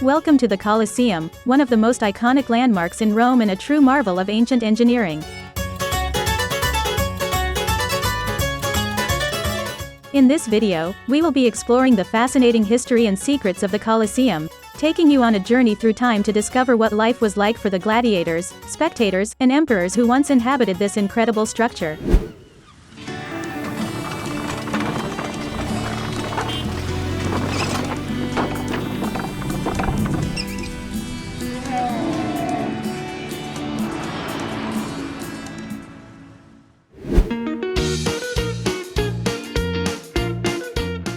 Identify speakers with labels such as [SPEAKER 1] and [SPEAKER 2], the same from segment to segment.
[SPEAKER 1] Welcome to the Colosseum, one of the most iconic landmarks in Rome and a true marvel of ancient engineering. In this video, we will be exploring the fascinating history and secrets of the Colosseum, taking you on a journey through time to discover what life was like for the gladiators, spectators, and emperors who once inhabited this incredible structure.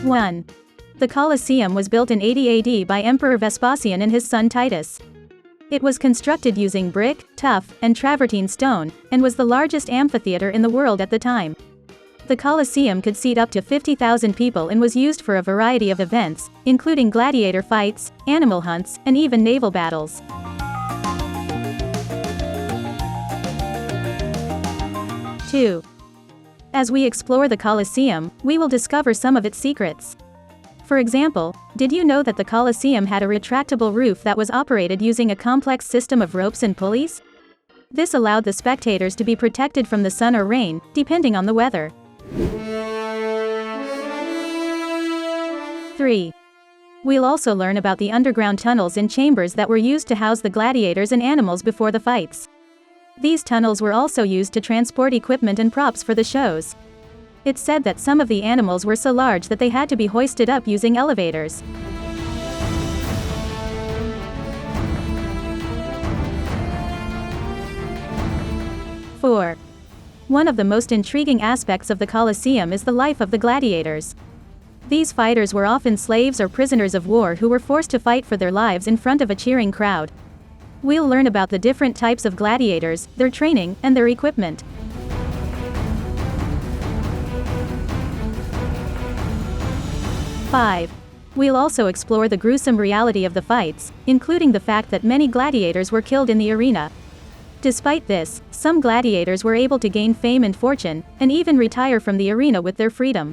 [SPEAKER 1] (1) The Colosseum was built in 80 AD by Emperor Vespasian and his son Titus. It was constructed using brick, tuff, and travertine stone, and was the largest amphitheater in the world at the time. The Colosseum could seat up to 50,000 people and was used for a variety of events, including gladiator fights, animal hunts, and even naval battles. 2. As we explore the Colosseum, we will discover some of its secrets. For example, did you know that the Colosseum had a retractable roof that was operated using a complex system of ropes and pulleys? This allowed the spectators to be protected from the sun or rain, depending on the weather. 3. We'll also learn about the underground tunnels and chambers that were used to house the gladiators and animals before the fights. These tunnels were also used to transport equipment and props for the shows. It's said that some of the animals were so large that they had to be hoisted up using elevators. 4. One of the most intriguing aspects of the Colosseum is the life of the gladiators. These fighters were often slaves or prisoners of war who were forced to fight for their lives in front of a cheering crowd. We'll learn about the different types of gladiators, their training, and their equipment. 5. We'll also explore the gruesome reality of the fights, including the fact that many gladiators were killed in the arena. Despite this, some gladiators were able to gain fame and fortune, and even retire from the arena with their freedom.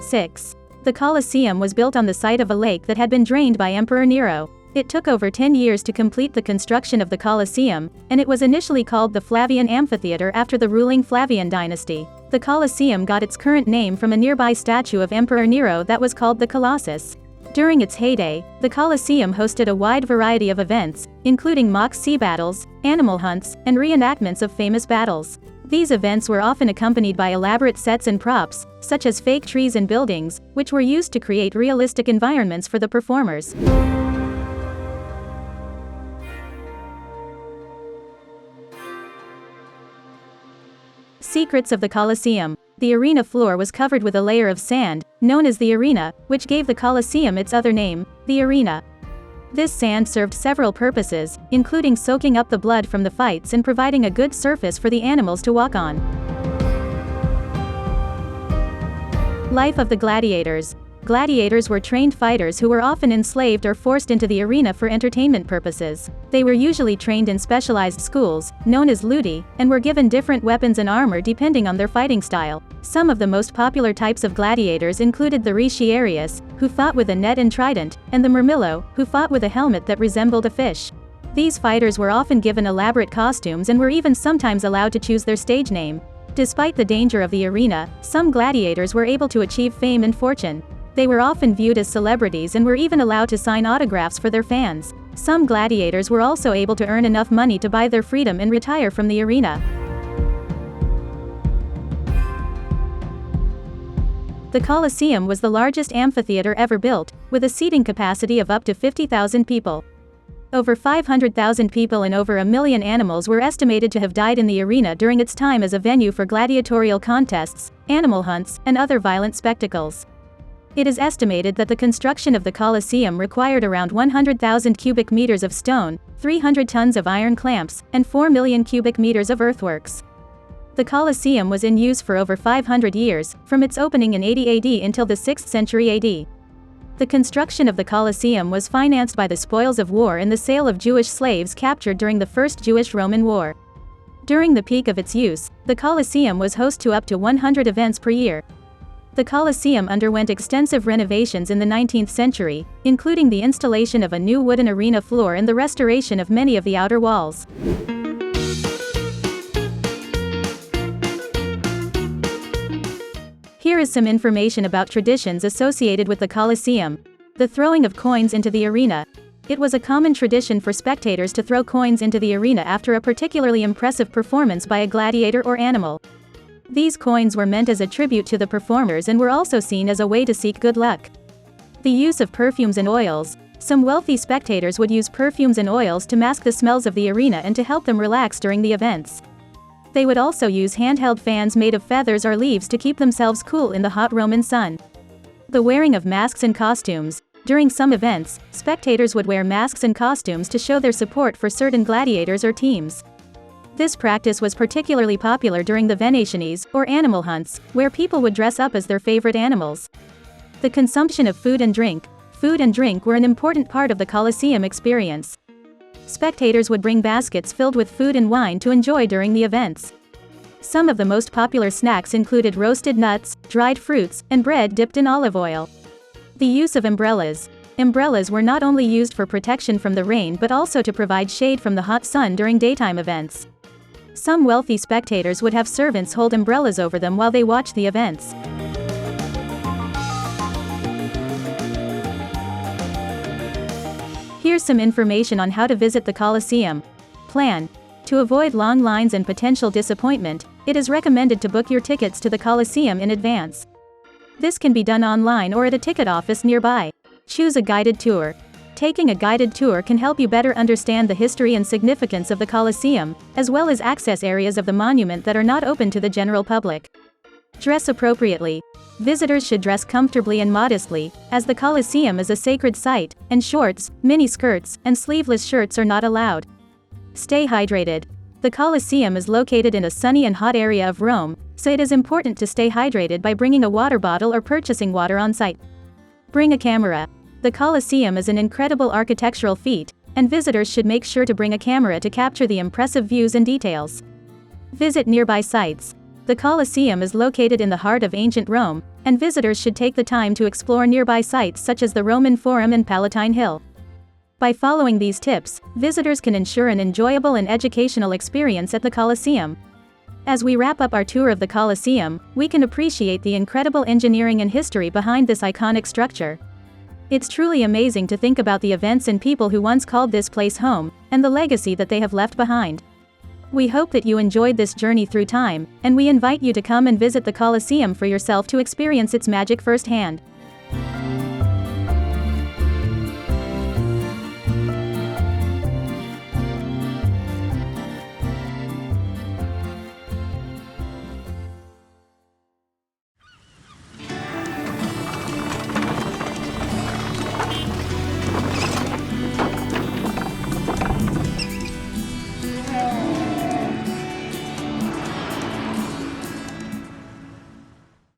[SPEAKER 1] 6. The Colosseum was built on the site of a lake that had been drained by Emperor Nero. It took over 10 years to complete the construction of the Colosseum, and it was initially called the Flavian Amphitheater after the ruling Flavian dynasty. The Colosseum got its current name from a nearby statue of Emperor Nero that was called the Colossus. During its heyday, the Colosseum hosted a wide variety of events, including mock sea battles, animal hunts, and reenactments of famous battles. These events were often accompanied by elaborate sets and props, such as fake trees and buildings, which were used to create realistic environments for the performers. Secrets of the Colosseum. The arena floor was covered with a layer of sand, known as the arena, which gave the Colosseum its other name, the arena. This sand served several purposes, including soaking up the blood from the fights and providing a good surface for the animals to walk on. Life of the gladiators. Gladiators were trained fighters who were often enslaved or forced into the arena for entertainment purposes. They were usually trained in specialized schools, known as ludi, and were given different weapons and armor depending on their fighting style. Some of the most popular types of gladiators included the 𝗍𝗶𝗍𝗀, who fought with a net and trident, and the 𝗟𝗏𝗀, who fought with a helmet that resembled a fish. These fighters were often given elaborate costumes and were even sometimes allowed to choose their stage name. Despite the danger of the arena, some gladiators were able to achieve fame and fortune. They were often viewed as celebrities and were even allowed to sign autographs for their fans. Some gladiators were also able to earn enough money to buy their freedom and retire from the arena. The Colosseum was the largest amphitheater ever built, with a seating capacity of up to 50,000 people. Over 500,000 people and over 1 million animals were estimated to have died in the arena during its time as a venue for gladiatorial contests, animal hunts, and other violent spectacles. It is estimated that the construction of the Colosseum required around 100,000 cubic meters of stone, 300 tons of iron clamps, and 4 million cubic meters of earthworks. The Colosseum was in use for over 500 years, from its opening in 80 AD until the 6th century AD. The construction of the Colosseum was financed by the spoils of war and the sale of Jewish slaves captured during the First Jewish-Roman War. During the peak of its use, the Colosseum was host to up to 100 events per year. The Colosseum underwent extensive renovations in the 19th century, including the installation of a new wooden arena floor and the restoration of many of the outer walls. Here is some information about traditions associated with the Colosseum. The throwing of coins into the arena. It was a common tradition for spectators to throw coins into the arena after a particularly impressive performance by a gladiator or animal. These coins were meant as a tribute to the performers and were also seen as a way to seek good luck. The use of perfumes and oils. Some wealthy spectators would use perfumes and oils to mask the smells of the arena and to help them relax during the events. They would also use handheld fans made of feathers or leaves to keep themselves cool in the hot Roman sun. The wearing of masks and costumes. During some events, spectators would wear masks and costumes to show their support for certain gladiators or teams. This practice was particularly popular during the 𝗍𝗱𝗀𝗀, or animal hunts, where people would dress up as their favorite animals. The consumption of food and drink. Food and drink were an important part of the Colosseum experience. Spectators would bring baskets filled with food and wine to enjoy during the events. Some of the most popular snacks included roasted nuts, dried fruits, and bread dipped in olive oil. The use of umbrellas. Umbrellas were not only used for protection from the rain but also to provide shade from the hot sun during daytime events. Some wealthy spectators would have servants hold umbrellas over them while they watched the events. Here's some information on how to visit the Colosseum. Plan. To avoid long lines and potential disappointment, it is recommended to book your tickets to the Colosseum in advance. This can be done online or at a ticket office nearby. Choose a guided tour. Taking a guided tour can help you better understand the history and significance of the Colosseum, as well as access areas of the monument that are not open to the general public. Dress appropriately. Visitors should dress comfortably and modestly, as the Colosseum is a sacred site, and shorts, mini skirts, and sleeveless shirts are not allowed. Stay hydrated. The Colosseum is located in a sunny and hot area of Rome, so it is important to stay hydrated by bringing a water bottle or purchasing water on site. Bring a camera. The Colosseum is an incredible architectural feat, and visitors should make sure to bring a camera to capture the impressive views and details. Visit nearby sites. The Colosseum is located in the heart of ancient Rome, and visitors should take the time to explore nearby sites such as the Roman Forum and Palatine Hill. By following these tips, visitors can ensure an enjoyable and educational experience at the Colosseum. As we wrap up our tour of the Colosseum, we can appreciate the incredible engineering and history behind this iconic structure. It's truly amazing to think about the events and people who once called this place home, and the legacy that they have left behind. We hope that you enjoyed this journey through time, and we invite you to come and visit the Colosseum for yourself to experience its magic firsthand.